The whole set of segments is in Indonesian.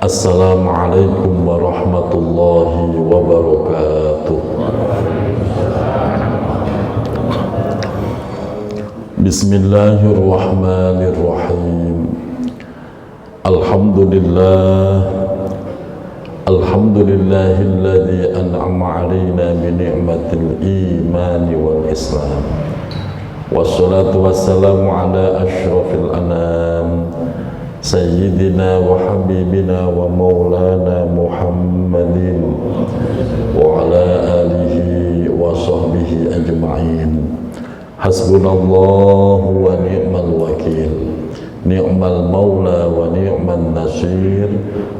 Assalamualaikum warahmatullahi wabarakatuh. Bismillahirrahmanirrahim. Alhamdulillahilladzi an'ama 'alaina bi ni'matil iman wal islam. Wassalatu wassalamu ala asyrafil anam Sayyidina wa habibina wa maulana Muhammadin wa ala alihi wa sahbihi ajma'in. Hasbunallahu wa ni'mal wakil, ni'mal maula wa ni'man nasir,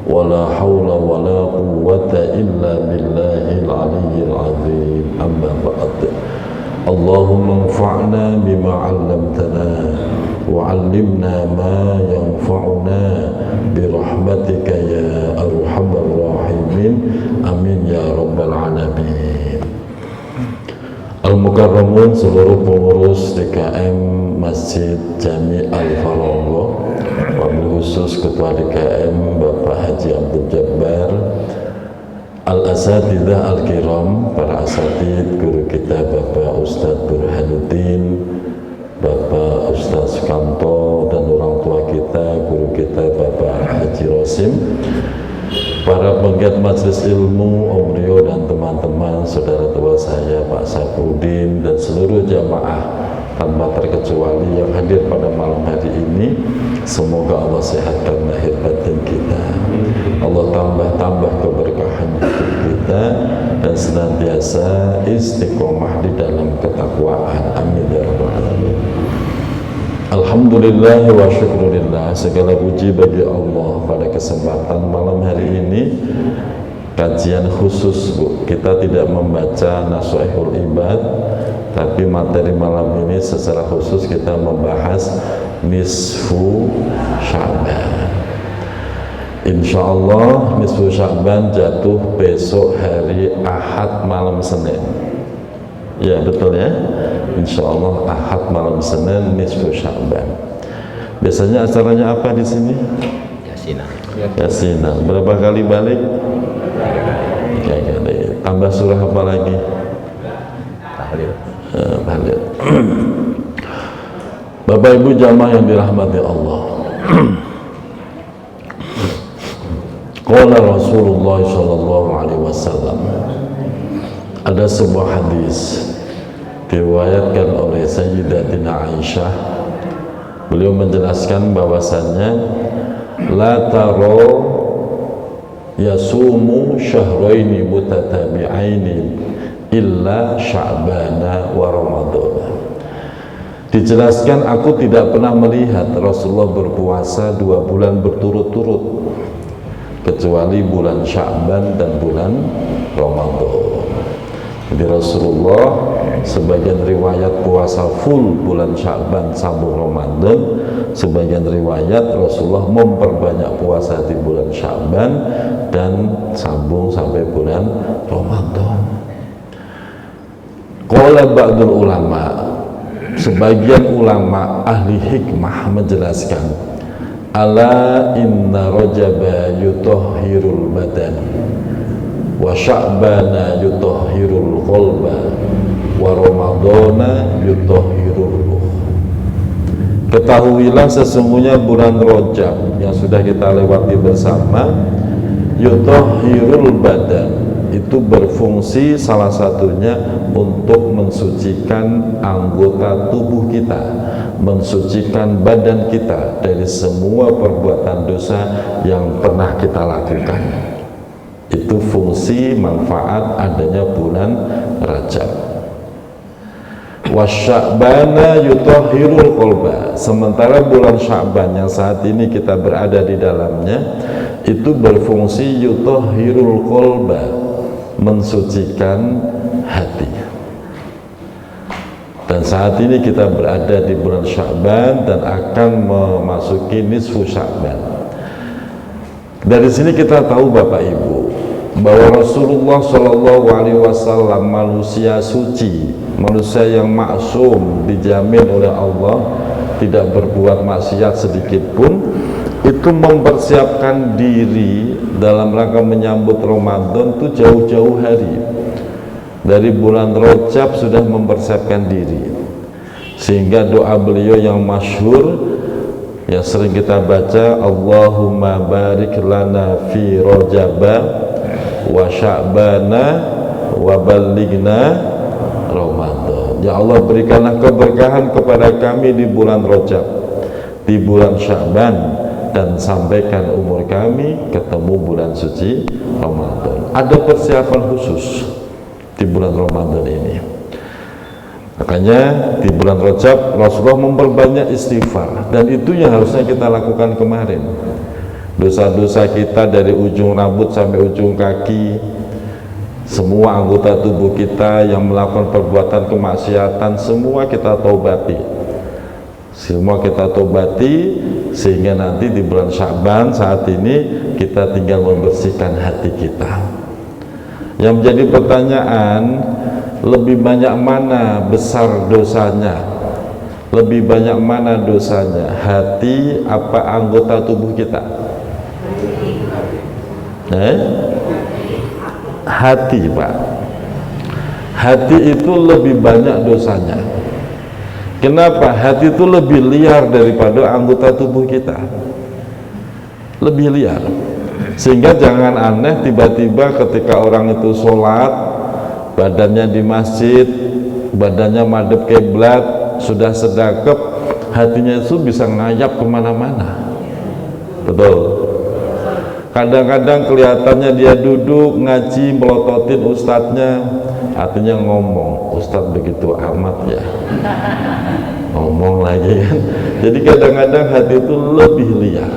wa la hawla wa la quwwata illa billahil aliyyil azim. Amma ba'd. Allahumma anfa'na bima 'allamtana wa 'allimna ma yanfa'una bi rahmatika ya arhamar rahimin. Amin ya rabbal alamin. Al-Mukarramun, seluruh pengurus DKM Masjid Jami Al-Faragha, wabil khusus Ketua DKM Bapak Haji Abdul Jabbar, Al-Asatidzah Al-Kiram, para asatid, guru kita Bapak Ustadz Burhanuddin, Bapak Ustadz Sukamto, dan orang tua kita, guru kita Bapak Haji Rosim, para penggiat majelis ilmu, Om Rio dan teman-teman, saudara tua saya Pak Sapudin, dan seluruh jamaah tanpa terkecuali yang hadir pada malam hari ini. Semoga Allah sehatkan lahir batin kita, Allah tambah keberkahan hidup kita, dan senantiasa istiqomah di dalam ketakwaan. Amin ya rabbal alamin. Alhamdulillah wa syukurillah, segala puji bagi Allah. Pada kesempatan malam hari ini, kajian khusus, Bu. Kita tidak membaca Nasha'ihul Ibad, tapi materi malam ini secara khusus kita membahas nisfu Sya'ban. Insya Allah nisfu Sya'ban jatuh besok hari Ahad malam Senin. Ya betul ya, Insya Allah Ahad malam Senin nisfu Sya'ban. Biasanya acaranya apa di sini? Yasinan. Yasinan. Berapa kali balik? 3 kali. Tambah surah apa lagi? Tahlil. Tahlil. Bapak Ibu jamaah yang dirahmati Allah. Qala Rasulullah sallallahu alaihi wasallam. Ada sebuah hadis diriwayatkan oleh Sayyidatina Aisyah. Beliau menjelaskan bahwasannya la taro yasumu syahraini mutatabi'aini illa Sya'bana wa Ramadhana. Dijelaskan, aku tidak pernah melihat Rasulullah berpuasa 2 bulan berturut-turut kecuali bulan Sya'ban dan bulan Ramadhan. Jadi Rasulullah sebagian riwayat puasa full bulan Sya'ban sambung Ramadan, sebagian riwayat Rasulullah memperbanyak puasa di bulan Sya'ban dan sambung sampai bulan Ramadan. Qala ba'dul ulama, sebagian ulama ahli hikmah menjelaskan, ala inna rajaba yutahhirul badan wa sya'bana yutahhirul qalba wa ramadhana yutahhirul ruh. Ketahuilah sesungguhnya bulan Rajab yang sudah kita lewati bersama, yutahhirul badan, itu berfungsi salah satunya untuk mensucikan anggota tubuh kita, mensucikan badan kita dari semua perbuatan dosa yang pernah kita lakukan. Itu fungsi manfaat adanya bulan Rajab. Wasya'bana yutahhirul qalba, sementara bulan Sya'ban yang saat ini kita berada di dalamnya itu berfungsi yutahhirul qalba, mensucikan hati. Dan saat ini kita berada di bulan Sya'ban dan akan memasuki nisfu Sya'ban. Dari sini kita tahu Bapak Ibu, bahwa Rasulullah Shallallahu Alaihi Wasallam manusia suci, manusia yang maksum, dijamin oleh Allah tidak berbuat maksiat sedikit pun, itu mempersiapkan diri dalam rangka menyambut Ramadan itu jauh-jauh hari. Dari bulan Rajab sudah mempersiapkan diri, sehingga doa beliau yang masyhur yang sering kita baca, Allahumma barik lana fi Rajaba wa Sya'bana wa ballighna Ramadan. Ya Allah, berikanlah keberkahan kepada kami di bulan Rajab, di bulan Sya'ban, dan sampaikan umur kami ketemu bulan suci Ramadan. Ada persiapan khusus di bulan Ramadan ini. Makanya di bulan Rajab Rasulullah memperbanyak istighfar, dan itu yang harusnya kita lakukan kemarin. Dosa-dosa kita dari ujung rambut sampai ujung kaki, semua anggota tubuh kita yang melakukan perbuatan kemaksiatan, semua kita taubati. Semua kita taubati, sehingga nanti di bulan Sya'ban saat ini kita tinggal membersihkan hati kita. Yang menjadi pertanyaan, lebih banyak mana besar dosanya? Lebih banyak mana dosanya? Hati apa anggota tubuh kita? Hati, Pak. Hati itu lebih banyak dosanya. Kenapa? Hati itu lebih liar daripada anggota tubuh kita. Lebih liar. Sehingga jangan aneh tiba-tiba ketika orang itu sholat, badannya di masjid, badannya madhep kiblat, sudah sedekap, hatinya itu bisa ngayap kemana-mana. Betul. Kadang-kadang kelihatannya dia duduk ngaji melototin ustadznya, hatinya ngomong, ustadz begitu amat ya, ngomong lagi kan. Jadi kadang-kadang hati itu lebih liar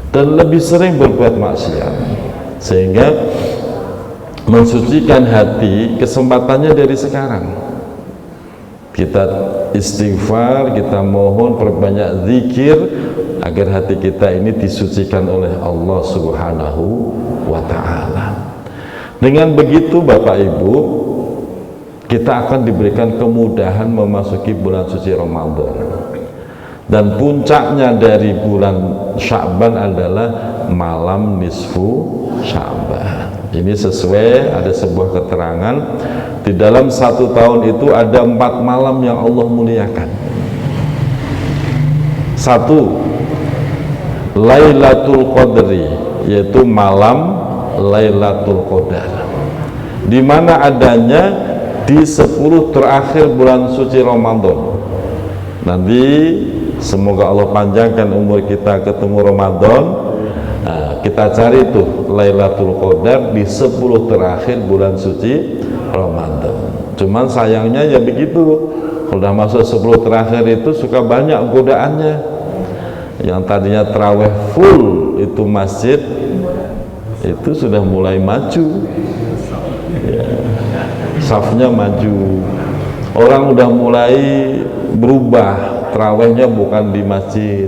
dan lebih sering berbuat maksiat, sehingga mensucikan hati kesempatannya dari sekarang. Kita istighfar, kita mohon perbanyak zikir agar hati kita ini disucikan oleh Allah Subhanahu wa ta'ala. Dengan begitu Bapak Ibu, kita akan diberikan kemudahan memasuki bulan suci Ramadan. Dan puncaknya dari bulan Sya'ban adalah malam nisfu Sya'ban. Ini sesuai, ada sebuah keterangan di dalam satu tahun itu ada 4 malam yang Allah muliakan. Satu, Lailatul Qadri, yaitu malam Lailatul Qadar, di mana adanya di 10 terakhir bulan suci Ramadan. Nanti semoga Allah panjangkan umur kita ketemu Ramadan. Nah, kita cari tuh Lailatul Qadar di 10 terakhir bulan suci Ramadan. Cuman sayangnya ya begitu, udah masuk 10 terakhir itu suka banyak godaannya. Yang tadinya taraweh full itu masjid itu sudah mulai maju ya, safnya maju, orang udah mulai berubah, tarawehnya bukan di masjid,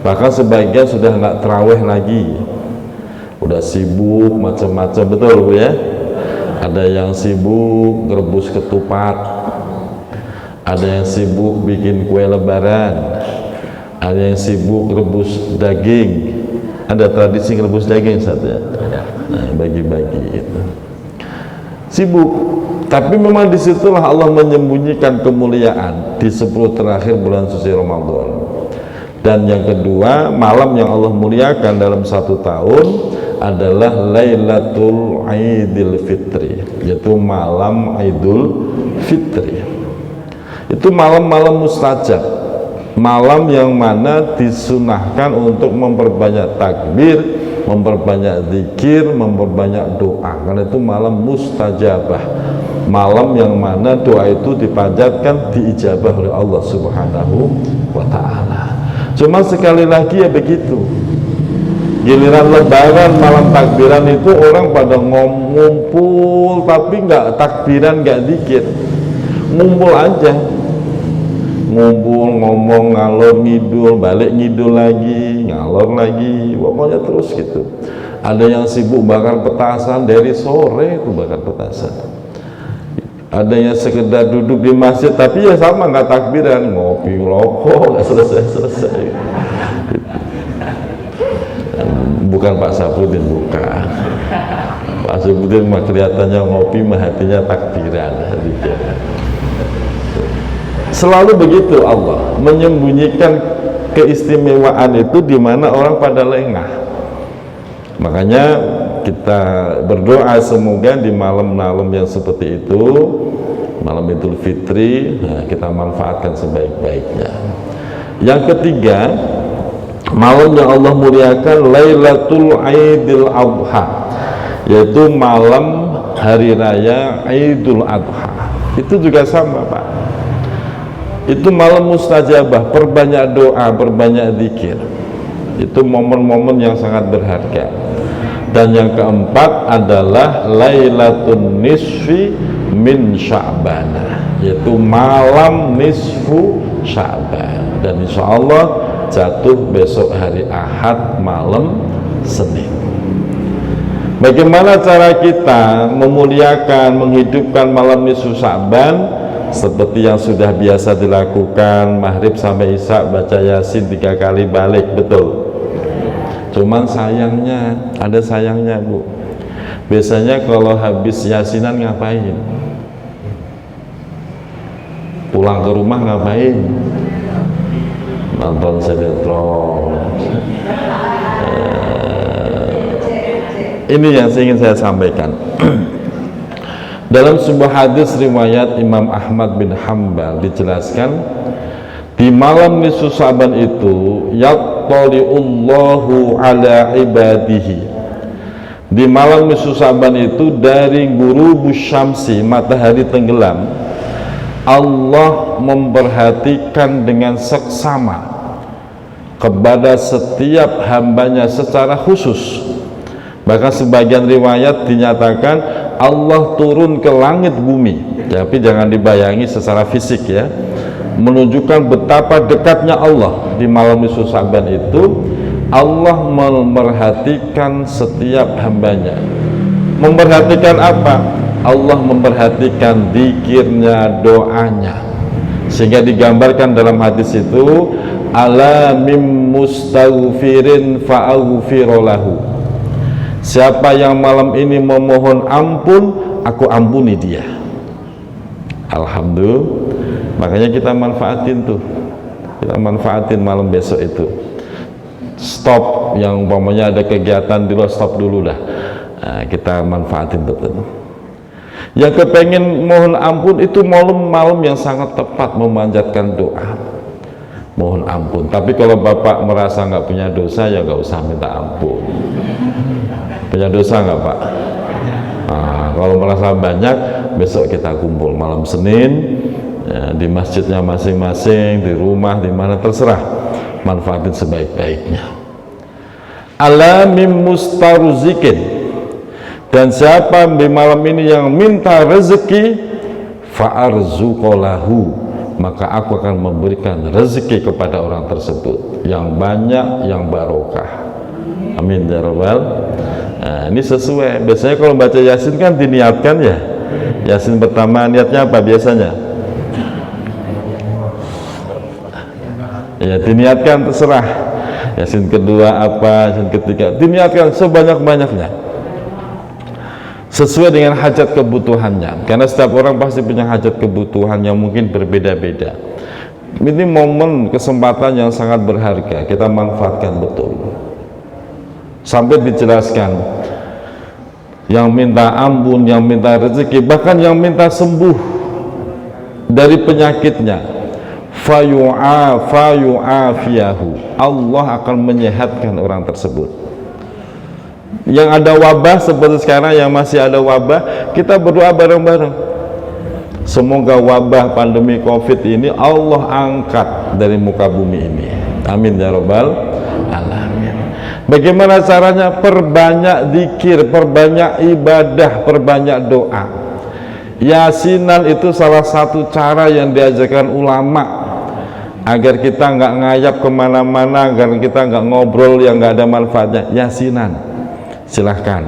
bahkan sebagian sudah nggak taraweh lagi, udah sibuk macam-macam. Betul Bu ya, ada yang sibuk ngerebus ketupat, ada yang sibuk bikin kue lebaran, ada yang sibuk rebus daging. Ada tradisi rebus daging saja. Nah, bagi-bagi itu. Sibuk. Tapi memang disitulah Allah menyembunyikan kemuliaan di 10 terakhir bulan suci Ramadan. Dan yang kedua, malam yang Allah muliakan dalam satu tahun adalah Lailatul Idul Fitri, yaitu malam Idul Fitri. Itu malam-malam mustajab, malam yang mana disunahkan untuk memperbanyak takbir, memperbanyak zikir, memperbanyak doa, karena itu malam mustajabah, malam yang mana doa itu dipanjatkan, diijabah oleh Allah Subhanahu wa ta'ala. Cuma sekali lagi ya begitu, giliran lebaran malam takbiran itu orang pada ngumpul tapi nggak takbiran, nggak zikir, ngumpul aja, ngumpul ngomong ngalor ngidul, balik ngidul lagi, ngalor lagi, pokoknya terus gitu. Ada yang sibuk bakar petasan dari sore itu bakar petasan. Ada yang sekedar duduk di masjid tapi ya sama nggak takbiran, ngopi rokok nggak selesai. Bukan Pak Sapudin, bukan. Pak Sapudin mah kelihatannya ngopi, mah hatinya takbiran. Selalu begitu Allah menyembunyikan keistimewaan itu di mana orang pada lengah. Makanya kita berdoa semoga di malam-malam yang seperti itu, malam Idul Fitri, kita manfaatkan sebaik-baiknya. Yang ketiga, malam yang Allah muliakan Lailatul Aidil Adha, yaitu malam hari raya Idul Adha. Itu juga sama, Pak. Itu malam mustajabah, perbanyak doa, perbanyak zikir. Itu momen-momen yang sangat berharga. Dan yang keempat adalah Lailatul Nisfi min Sya'ban, yaitu malam nisfu Sya'ban, dan insya Allah jatuh besok hari Ahad malam Senin. Bagaimana cara kita memuliakan, menghidupkan malam nisfu Sya'ban? Seperti yang sudah biasa dilakukan, maghrib sampai isya baca Yasin 3 kali balik, betul. Cuman sayangnya, ada sayangnya, Bu. Biasanya kalau habis Yasinan ngapain? Pulang ke rumah ngapain? Nonton sinetron. Ini yang ingin saya sampaikan. Dalam sebuah hadis riwayat Imam Ahmad bin Hanbal dijelaskan, di malam nisfu Sya'ban itu yattali'ullahu ala ibadihi. Di malam nisfu Sya'ban itu dari ghurubus syamsi, matahari tenggelam, Allah memperhatikan dengan seksama kepada setiap hambanya secara khusus. Bahkan sebagian riwayat dinyatakan Allah turun ke langit bumi, tapi jangan dibayangi secara fisik ya, menunjukkan betapa dekatnya Allah. Di malam nisfu Sya'ban itu Allah memperhatikan setiap hambanya. Memperhatikan apa? Allah memperhatikan zikirnya, doanya, sehingga digambarkan dalam hadis itu, ala mim mustaghfirin fa'aghfirulahu. Siapa yang malam ini memohon ampun, aku ampuni dia. Alhamdulillah. Makanya kita manfaatin tuh, kita manfaatin malam besok itu. Stop, yang umpamanya ada kegiatan di luar, stop dulu lah. Nah, kita manfaatin betul. Yang kepengen mohon ampun itu malam yang sangat tepat memanjatkan doa, mohon ampun. Tapi kalau Bapak merasa nggak punya dosa, ya nggak usah minta ampun. Punya dosa nggak, Pak? Nah, kalau merasa banyak, besok kita kumpul malam Senin ya, di masjidnya masing-masing, di rumah, di mana terserah, manfaatin sebaik-baiknya. Ala mim mustarzikin, dan siapa di malam ini yang minta rezeki, fa'arzuqolahu, maka aku akan memberikan rezeki kepada orang tersebut yang banyak, yang barokah. Amin ya rabbal. Nah, ini sesuai. Biasanya kalau baca Yasin kan diniatkan ya. Yasin pertama niatnya apa biasanya? Ya diniatkan, terserah. Yasin kedua apa, Yasin ketiga diniatkan sebanyak-banyaknya, sesuai dengan hajat kebutuhannya. Karena setiap orang pasti punya hajat kebutuhan yang mungkin berbeda-beda. Ini momen kesempatan yang sangat berharga, kita manfaatkan betul. Sampai dijelaskan, yang minta ampun, yang minta rezeki, bahkan yang minta sembuh dari penyakitnya, fayu'afiyahu, Allah akan menyehatkan orang tersebut. Yang ada wabah seperti sekarang, yang masih ada wabah, kita berdoa bareng-bareng, semoga wabah pandemi COVID ini Allah angkat dari muka bumi ini. Amin ya rabbal alamin. Bagaimana caranya? Perbanyak zikir, perbanyak ibadah, perbanyak doa. Yasinan itu salah satu cara yang diajarkan ulama agar kita nggak ngayap kemana-mana, agar kita nggak ngobrol yang nggak ada manfaatnya. Yasinan silahkan.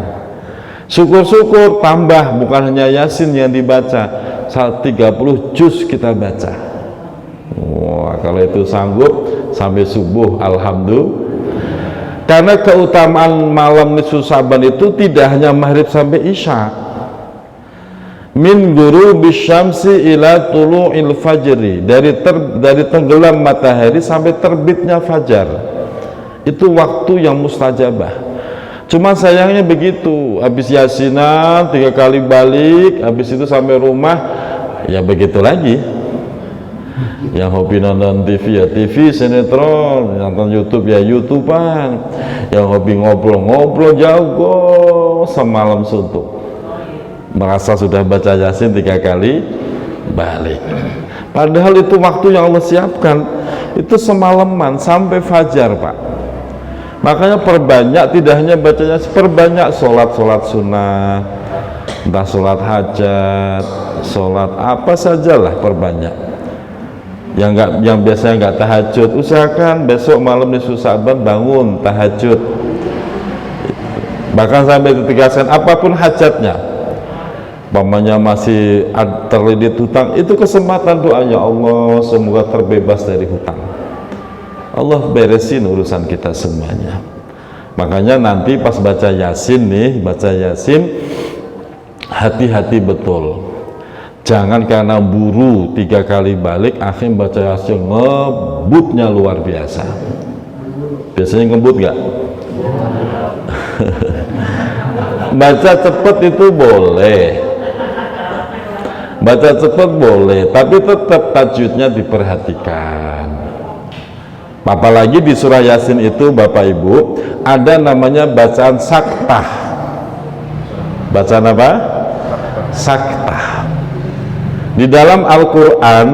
Syukur-syukur tambah, bukan hanya Yasin yang dibaca, 30 juz kita baca. Wah, kalau itu sanggup sampai subuh, alhamdulillah. Karena keutamaan malam nisfu Sa'ban itu tidak hanya maghrib sampai isya. Min ghurubis syamsi ila tulu'il fajri, dari tenggelam matahari sampai terbitnya fajar. Itu waktu yang mustajabah. Cuma sayangnya begitu, habis yasinan 3 kali balik, habis itu sampai rumah ya begitu lagi. Yang hobi nonton TV ya TV, sinetron, nonton YouTube ya YouTubean, yang hobi ngobrol-ngobrol jago semalam suntuk, merasa sudah baca Yasin 3 kali balik. Padahal itu waktu yang Allah siapkan itu semalaman sampai fajar, Pak. Makanya perbanyak, tidak hanya bacanya, perbanyak sholat sunnah, entah sholat hajat, sholat apa sajalah, perbanyak. Yang biasanya nggak tahajud, usahakan besok malam nisfu Sa'ban bangun tahajud. Bahkan sampai ditegaskan apapun hajatnya, umpamanya masih terlilit hutang, itu kesempatan doa, ya Allah semoga terbebas dari hutang. Allah beresin urusan kita semuanya. Makanya nanti pas baca Yasin nih, baca Yasin hati-hati betul. Jangan karena buru 3 kali balik akhirnya baca Yasin ngebutnya luar biasa. Biasanya ngebut gak? Baca cepet itu boleh, baca cepet boleh, tapi tetap tajwidnya diperhatikan. Apalagi di surah Yasin itu Bapak Ibu ada namanya bacaan saktah. Bacaan apa? Saktah. Di dalam Al-Quran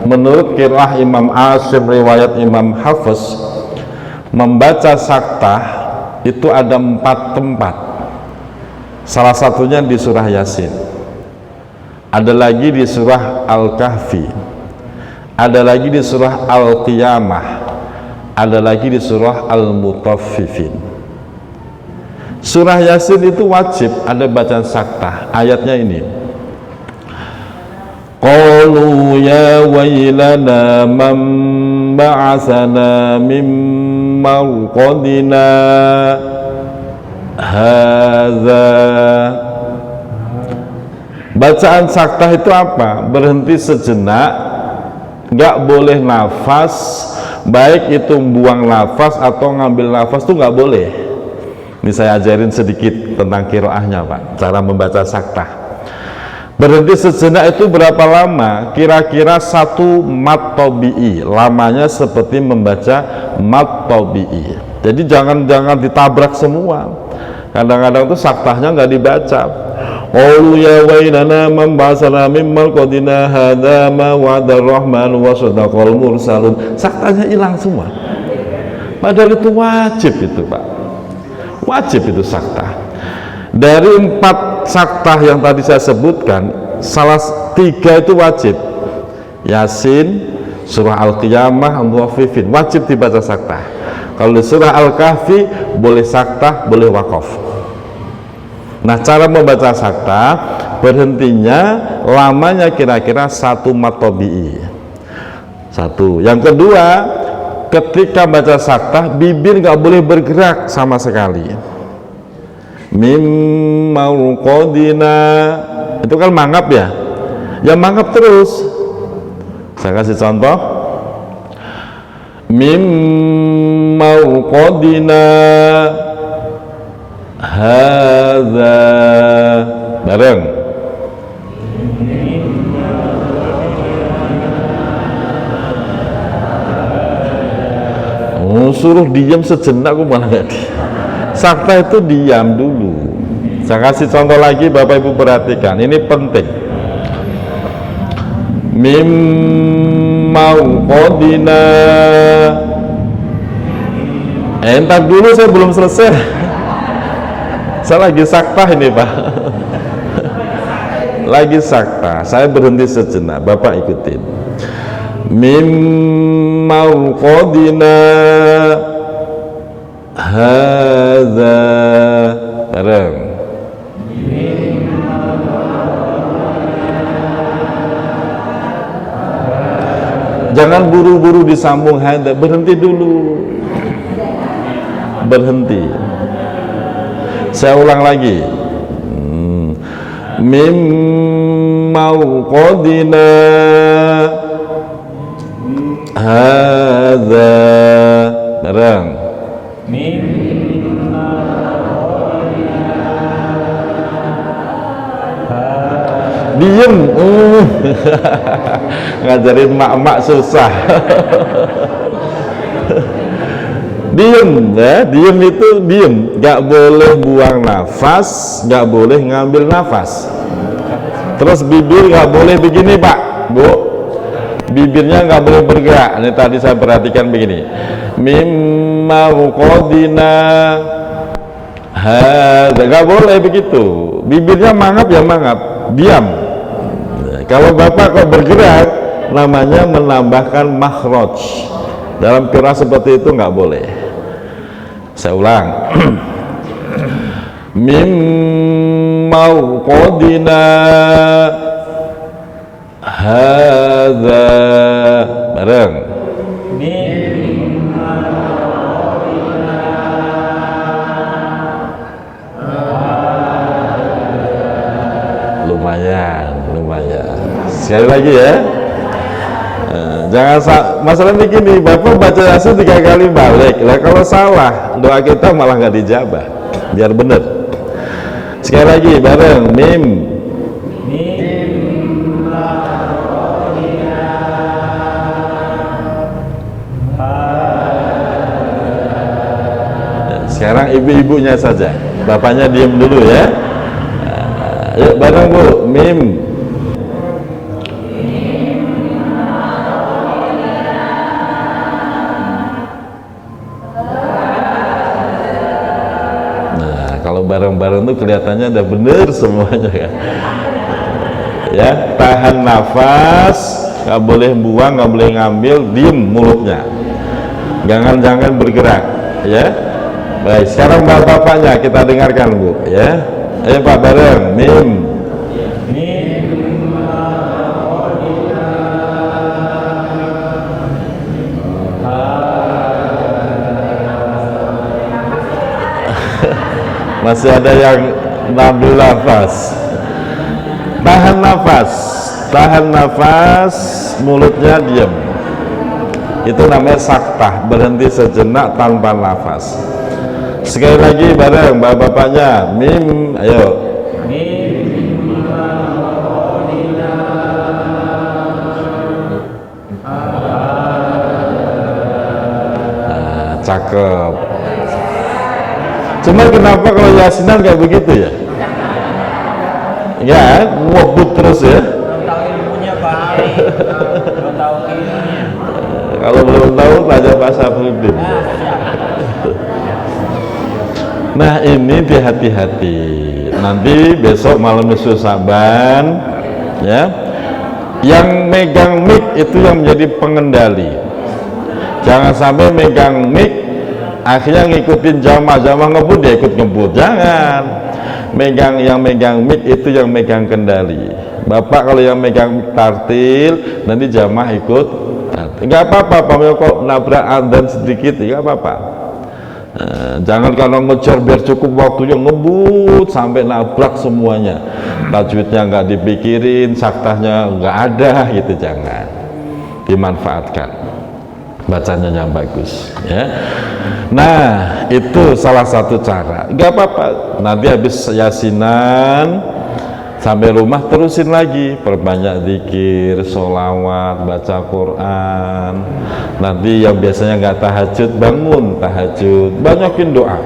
menurut qiraah Imam Asim riwayat Imam Hafiz, membaca saktah itu ada 4 tempat. Salah satunya di surah Yasin, ada lagi di surah Al-Kahfi, ada lagi di surah Al-Qiyamah, ada lagi di surah Al-Mutaffifin. Surah Yasin itu wajib ada bacaan saktah. Ayatnya ini, qalu ya wailana man ba'atsana min marqadina hadza. Bacaan saktah itu apa? Berhenti sejenak, nggak boleh nafas, baik itu buang nafas atau ngambil nafas tuh nggak boleh. Ini saya ajarin sedikit tentang qiraahnya, Pak, cara membaca saktah. Berhenti sejenak itu berapa lama? Kira-kira 1 mad tabi'i, lamanya seperti membaca mad tabi'i. Jadi jangan ditabrak semua. Kadang-kadang tuh saktahnya nggak dibaca. Qalu ya wailana man ba'atsana min marqadina hadza ma wa'ada ar-rahman wa sadaqal mursalun. Saktahnya hilang semua. Padahal itu wajib itu, Pak. Wajib itu saktah. Dari 4 saktah yang tadi saya sebutkan, salah 3 itu wajib. Yasin, surah Al-Qiyamah, Al-Mutaffifin, wajib dibaca saktah. Kalau di surah Al-Kahfi boleh saktah, boleh wakaf. Nah, cara membaca saktah berhentinya lamanya kira-kira 1 mad tabi'i. 1. Yang kedua, ketika baca saktah bibir nggak boleh bergerak sama sekali. Mim marqadina, itu kan mangap ya, ya mangap terus. Saya kasih contoh, mim marqadina hadza, bareng. Suruh diam sejenak aku malah nggak di. Saktah itu diam dulu. Saya kasih contoh lagi, Bapak Ibu perhatikan, ini penting. Mim marqadina. Entar dulu, saya belum selesai. Saya lagi saktah ini, Pak. Lagi saktah, saya berhenti sejenak, Bapak ikutin. Mim marqadina hadza, bareng. Jangan buru-buru disambung hadza, berhenti dulu, berhenti. Saya ulang lagi. Mim mauqadina hadza, bareng. Diem, ngajarin mak-mak susah. Diem ya, diem itu diem, nggak boleh buang nafas, nggak boleh ngambil nafas. Terus bibir nggak boleh begini Pak, Bu, bibirnya nggak boleh bergerak. Ini tadi saya perhatikan begini, mimma qadina hadza, nggak boleh begitu, bibirnya mangap ya mangap, diam. Kalau Bapak kok bergerak, namanya menambahkan makhraj. Dalam qiraah seperti itu nggak boleh. Saya ulang. Mim mauqadina hadza, bareng. Lumayan. Sekali lagi ya. Jangan masalahnya gini, Bapak baca Yasin 3 kali balik. Lah kalau salah, doa kita malah nggak dijabah. Biar bener. Sekali lagi bareng, mim. Sekarang ibu-ibunya saja, bapaknya diem dulu ya. Yuk bareng Bu, mim. Kalau bareng-bareng tuh kelihatannya udah bener semuanya kan. Ya, tahan nafas, nggak boleh buang, nggak boleh ngambil, diem mulutnya, jangan bergerak ya. Baik, sekarang bapaknya kita dengarkan Bu ya. Ayo Pak bareng, mim. Masih ada yang ngambil nafas. Tahan nafas, mulutnya diam. Itu namanya saktah, berhenti sejenak tanpa nafas. Sekali lagi bareng bapak-bapaknya, mim, ayo. Nah, cakep. Cuma kenapa kalau yasinan kayak begitu ya? Ya, ngebut terus ya. Kalau belum tahu tanya Pak Safruddin. Nah ini hati-hati. Nanti besok malam Nisfu Sa'ban ya, yang megang mic itu yang menjadi pengendali. Jangan sampai megang mic akhirnya ngikutin jamaah ngebut, dia ikut ngebut. Jangan. Yang megang mic itu yang megang kendali. Bapak kalau yang megang mic tartil, nanti jamaah ikut tartil. Enggak apa-apa, Pak Mio kok nabrak adzan sedikit, enggak apa-apa. Jangan kalau ngejar biar cukup waktunya ngebut sampai nabrak semuanya. Tajwidnya nggak dipikirin, saktahnya nggak ada gitu, jangan. Dimanfaatkan. Bacanya yang bagus ya. Nah itu salah satu cara. Gak apa-apa, nanti habis yasinan sampai rumah terusin lagi, perbanyak zikir, sholawat, baca Quran. Nanti yang biasanya nggak tahajud, bangun tahajud, banyakin doa.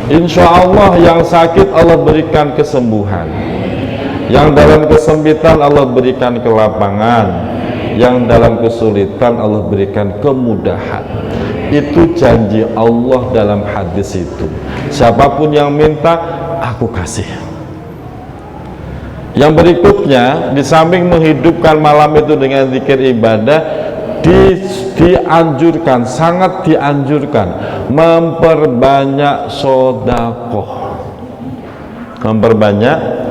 Insya Allah yang sakit Allah berikan kesembuhan, yang dalam kesempitan Allah berikan kelapangan, yang dalam kesulitan Allah berikan kemudahan. Itu janji Allah dalam hadis itu. Siapapun yang minta, aku kasih. Yang berikutnya, di samping menghidupkan malam itu dengan zikir ibadah, dianjurkan, sangat dianjurkan memperbanyak sodakoh, memperbanyak.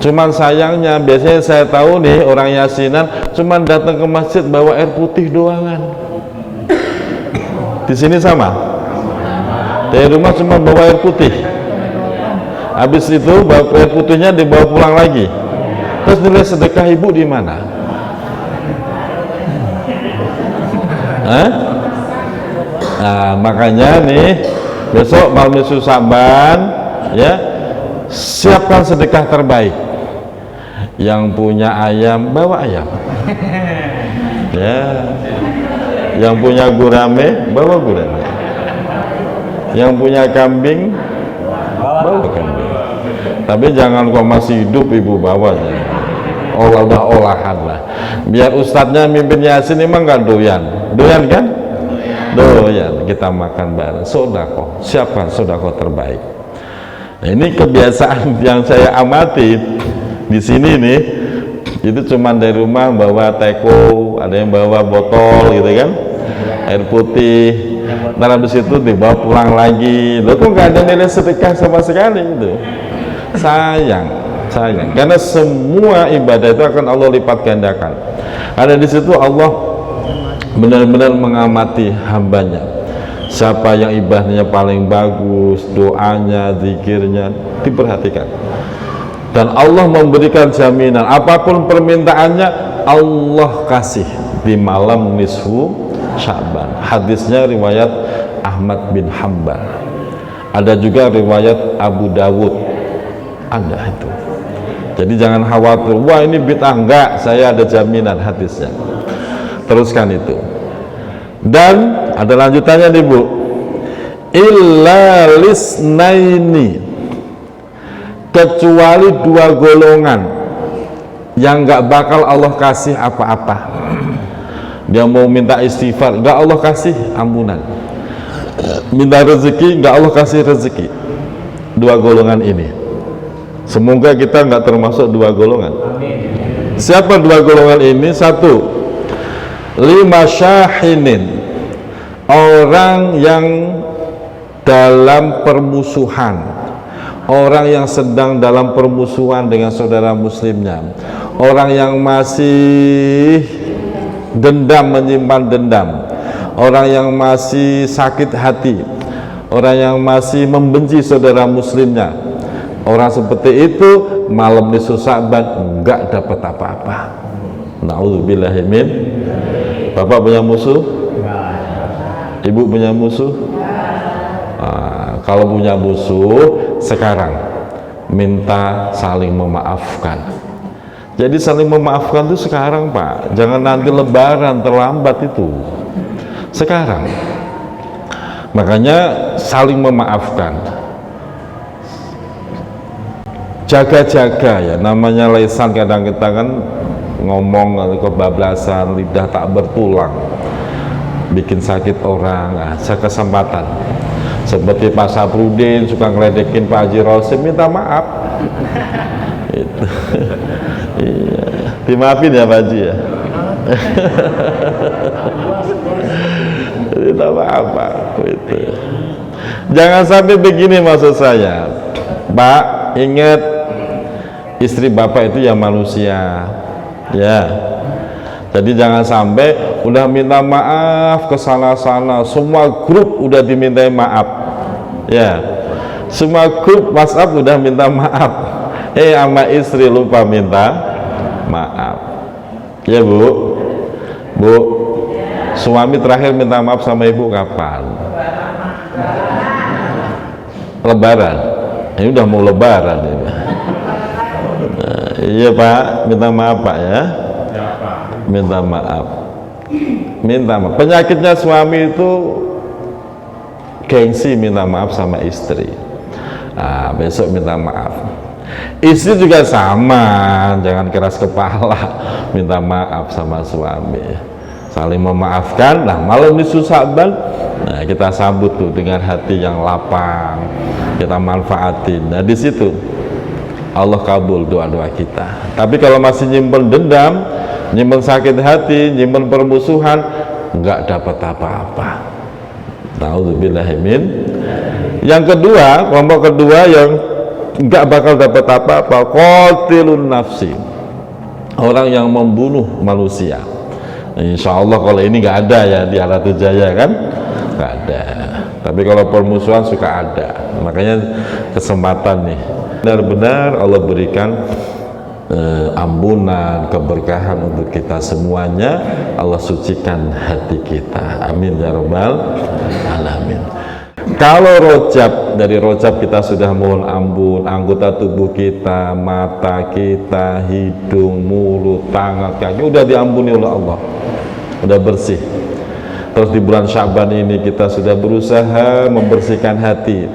Cuman sayangnya biasanya saya tahu nih orang yasinan cuman datang ke masjid bawa air putih doangan. Di sini sama, dari rumah cuma bawa air putih, habis itu bawa air putihnya dibawa pulang lagi. Terus nilai sedekah ibu di mana? Nah, makanya nih besok malam Nisfu Sa'ban ya, siapkan sedekah terbaik. Yang punya ayam bawa ayam, ya. Yang punya gurame bawa gurame. Yang punya kambing bawa kambing. Tapi jangan kok masih hidup ibu bawanya. Olah-olahan lah. Biar ustadznya mimpin yasin emang gak doyan. Doyan kan? Doyan. Kita makan bareng. Sodako. Siapa sodako terbaik? Nah, ini kebiasaan yang saya amati di sini nih. Itu cuma dari rumah bawa teko, ada yang bawa botol gitu kan, air putih. Ntar habis itu dibawa pulang lagi. Loh, kok gak ada nilai sedekah sama sekali itu? Sayang, karena semua ibadah itu akan Allah lipat gandakan. Ada di situ Allah benar-benar mengamati hambanya. Siapa yang ibadahnya paling bagus, doanya, zikirnya diperhatikan. Dan Allah memberikan jaminan apapun permintaannya Allah kasih di malam Nisfu Sa'ban. Hadisnya riwayat Ahmad bin Hanbal. Ada juga riwayat Abu Dawud. Ada itu. Jadi jangan khawatir, wah ini bid'ah, enggak, saya ada jaminan hadisnya. Teruskan itu. Dan ada lanjutannya nih Bu. Illa lisnaini, kecuali dua golongan yang gak bakal Allah kasih apa-apa. Dia mau minta istighfar, gak Allah kasih ampunan. Minta rezeki, gak Allah kasih rezeki. Dua golongan ini, semoga kita gak termasuk dua golongan. Siapa dua golongan ini? Satu, lima syahinin, orang yang dalam permusuhan, orang yang sedang dalam permusuhan dengan saudara muslimnya, orang yang masih dendam, menyimpan dendam, orang yang masih sakit hati, orang yang masih membenci saudara muslimnya. Orang seperti itu malam Nisfu Sa'ban enggak dapat apa-apa. Na'udzubillahi min. Bapak punya musuh? Ibu punya musuh? Kalau punya musuh sekarang minta saling memaafkan. Jadi saling memaafkan itu sekarang Pak, jangan nanti lebaran terlambat itu, sekarang. Makanya saling memaafkan, jaga-jaga ya, namanya lisan. Kadang kita kan ngomong kebablasan, lidah tak bertulang, bikin sakit orang. Jaga kesempatan. Seperti Pak Saprudin suka ngeledekin Pak Haji Rosim, minta maaf. Itu. Iya. Dimaafin ya Pak Haji ya. Minta maaf Pak. Itu. Jangan sampai begini maksud saya, Pak. Ingat, istri Bapak itu ya manusia, ya. Jadi jangan sampai udah minta maaf ke sana-sana, semua grup udah dimintai maaf, ya. Semua grup WhatsApp udah minta maaf, sama istri lupa minta maaf, ya Bu. Bu, suami terakhir minta maaf sama ibu kapan? Lebaran. Ini udah mau lebaran ini. Nah, iya Pak, minta maaf Pak ya. Minta maaf. Minta maaf. Penyakitnya suami itu gengsi minta maaf sama istri. Nah, besok minta maaf. Istri juga sama, jangan keras kepala, minta maaf sama suami. Saling memaafkan. Nah, malam Nisfu Sa'ban, nah kita sambut tuh dengan hati yang lapang, kita manfaatin. Nah di situ Allah kabul doa-doa kita. Tapi kalau masih nyimpen dendam, nyimpen sakit hati, nyimpen permusuhan, nggak dapat apa-apa. Nauzubillahimin. Yang kedua, kelompok kedua yang nggak bakal dapat apa-apa, qatilun nafsi, orang yang membunuh manusia. Insya Allah kalau ini nggak ada ya di Aratul Jaya kan, nggak ada. Tapi kalau permusuhan suka ada. Makanya kesempatan nih, benar-benar Allah berikan ampunan, keberkahan untuk kita semuanya. Allah sucikan hati kita, amin ya rabbal alamin. Kalau rojab, dari rojab kita sudah mohon ampun, anggota tubuh kita, mata kita, hidung, mulut, tangan, kaki udah diampuni oleh Allah, udah bersih. Terus di bulan Sya'ban ini kita sudah berusaha membersihkan hati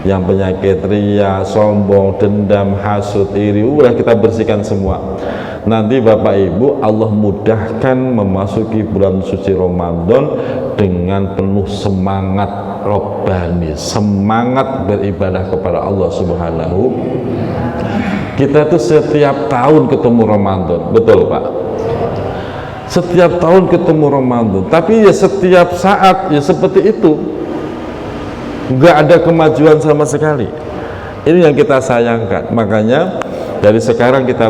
yang penyakit ria, sombong, dendam, hasud, iri, udah kita bersihkan semua. Nanti Bapak Ibu, Allah mudahkan memasuki bulan suci Ramadan dengan penuh semangat robbani, semangat beribadah kepada Allah Subhanahu. Kita tuh setiap tahun ketemu Ramadan, betul Pak? Setiap tahun ketemu Ramadan, tapi ya setiap saat ya seperti itu, nggak ada kemajuan sama sekali. Ini yang kita sayangkan. Makanya dari sekarang kita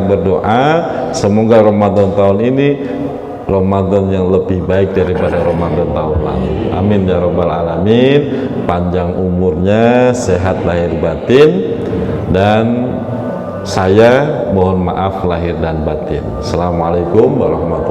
berdoa, semoga Ramadan tahun ini Ramadan yang lebih baik daripada Ramadan tahun lalu, amin ya rabbal alamin. Panjang umurnya, sehat lahir batin, dan saya mohon maaf lahir dan batin. Assalamualaikum warahmatullahi wabarakatuh.